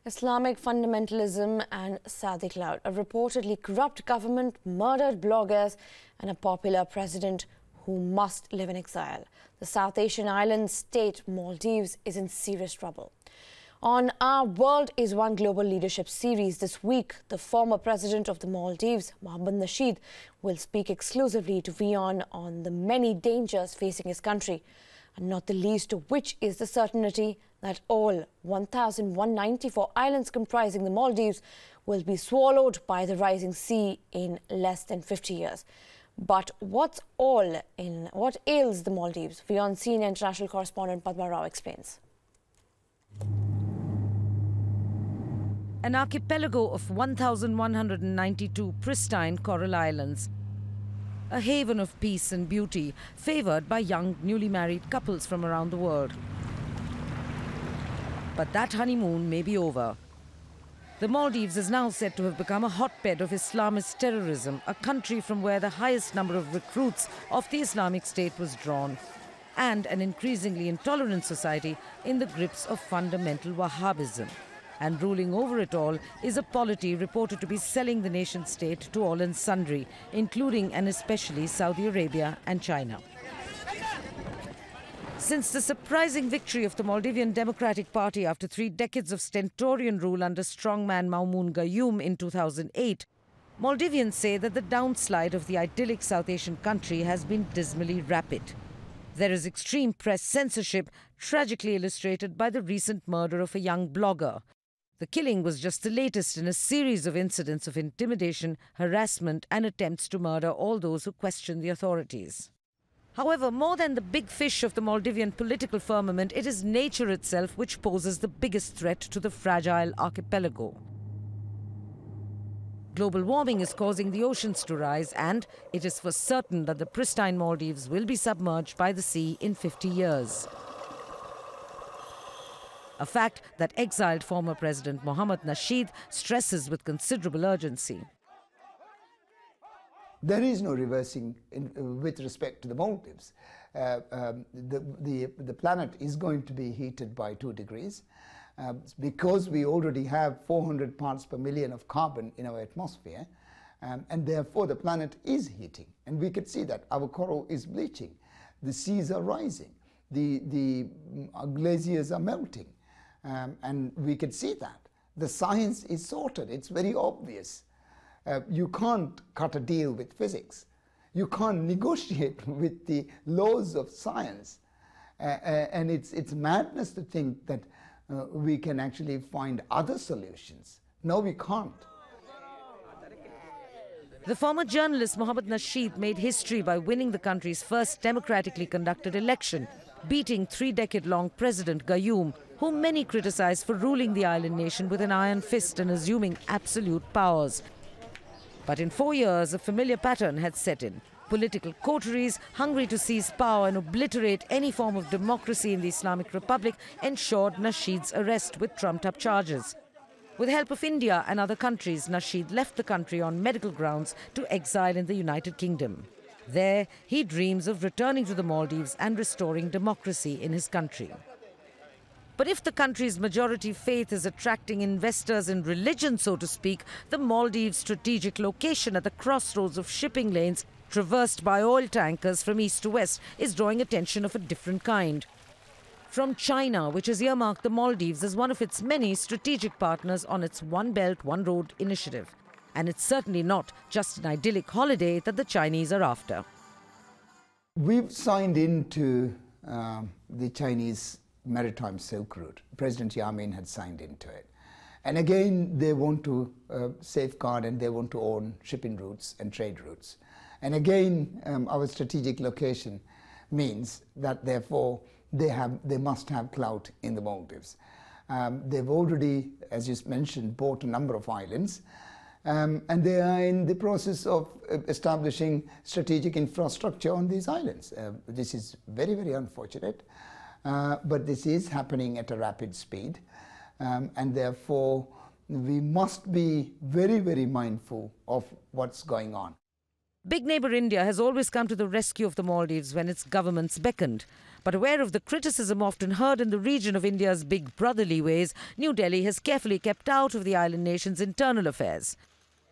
Islamic fundamentalism and Saudi clout. A reportedly corrupt government murdered bloggers and a popular president who must live in exile. The South Asian island state Maldives is in serious trouble. On our World is One Global Leadership series this week, the former president of the Maldives, Mohammed Nasheed, will speak exclusively to WION on the many dangers facing his country, and not the least of which is the certainty that all 1,194 islands comprising the Maldives will be swallowed by the rising sea in less than 50 years. But what ails the Maldives? WION senior international correspondent Padma Rao explains. An archipelago of 1,192 pristine coral islands. A haven of peace and beauty, favoured by young, newly married couples from around the world. But that honeymoon may be over. The Maldives is now said to have become a hotbed of Islamist terrorism, a country from where the highest number of recruits of the Islamic State was drawn, and an increasingly intolerant society in the grips of fundamental Wahhabism. And ruling over it all is a polity reported to be selling the nation state to all and sundry, including and especially Saudi Arabia and China. Since the surprising victory of the Maldivian Democratic Party after 3 decades of stentorian rule under strongman Maumoon Gayoom in 2008, Maldivians say that the downslide of the idyllic South Asian country has been dismally rapid. There is extreme press censorship, tragically illustrated by the recent murder of a young blogger. The killing was just the latest in a series of incidents of intimidation, harassment and attempts to murder all those who question the authorities. However, more than the big fish of the Maldivian political firmament, it is nature itself which poses the biggest threat to the fragile archipelago. Global warming is causing the oceans to rise, and it is for certain that the pristine Maldives will be submerged by the sea in 50 years. A fact that exiled former President Mohammed Nasheed stresses with considerable urgency. There is no reversing with respect to the Maldives. The planet is going to be heated by 2 degrees because we already have 400 parts per million of carbon in our atmosphere, and therefore the planet is heating. And we could see that our coral is bleaching, the seas are rising, the glaciers are melting, and we could see that. The science is sorted, it's very obvious. You can't cut a deal with physics. You can't negotiate with the laws of science. And it's madness to think that we can actually find other solutions. No, we can't. The former journalist Mohammed Nasheed made history by winning the country's first democratically conducted election, beating 3-decade-long President Gayoom, whom many criticize for ruling the island nation with an iron fist and assuming absolute powers. But in 4 years, a familiar pattern had set in. Political coteries, hungry to seize power and obliterate any form of democracy in the Islamic Republic, ensured Nasheed's arrest with trumped-up charges. With help of India and other countries, Nasheed left the country on medical grounds to exile in the United Kingdom. There, he dreams of returning to the Maldives and restoring democracy in his country. But if the country's majority faith is attracting investors in religion, so to speak, the Maldives' strategic location at the crossroads of shipping lanes traversed by oil tankers from east to west is drawing attention of a different kind. From China, which has earmarked the Maldives as one of its many strategic partners on its One Belt, One Road initiative. And it's certainly not just an idyllic holiday that the Chinese are after. We've signed into the Chinese Maritime Silk Route. President Yamin had signed into it. And again, they want to safeguard and they want to own shipping routes and trade routes. And again, our strategic location means that therefore they must have clout in the Maldives. They've already, as you mentioned, bought a number of islands, and they are in the process of establishing strategic infrastructure on these islands. This is very, very unfortunate. But this is happening at a rapid speed, and therefore we must be very, very mindful of what's going on. Big neighbour India has always come to the rescue of the Maldives when its governments beckoned. But aware of the criticism often heard in the region of India's big brotherly ways, New Delhi has carefully kept out of the island nation's internal affairs.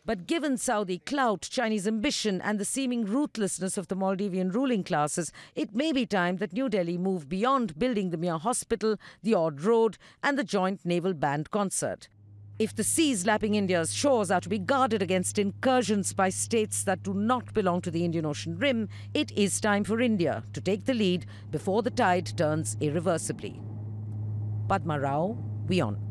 But given Saudi clout, Chinese ambition and the seeming ruthlessness of the Maldivian ruling classes, it may be time that New Delhi move beyond building the mere hospital, the odd road and the joint naval band concert. If the seas lapping India's shores are to be guarded against incursions by states that do not belong to the Indian Ocean rim, it is time for India to take the lead before the tide turns irreversibly. Padma Rao, WION.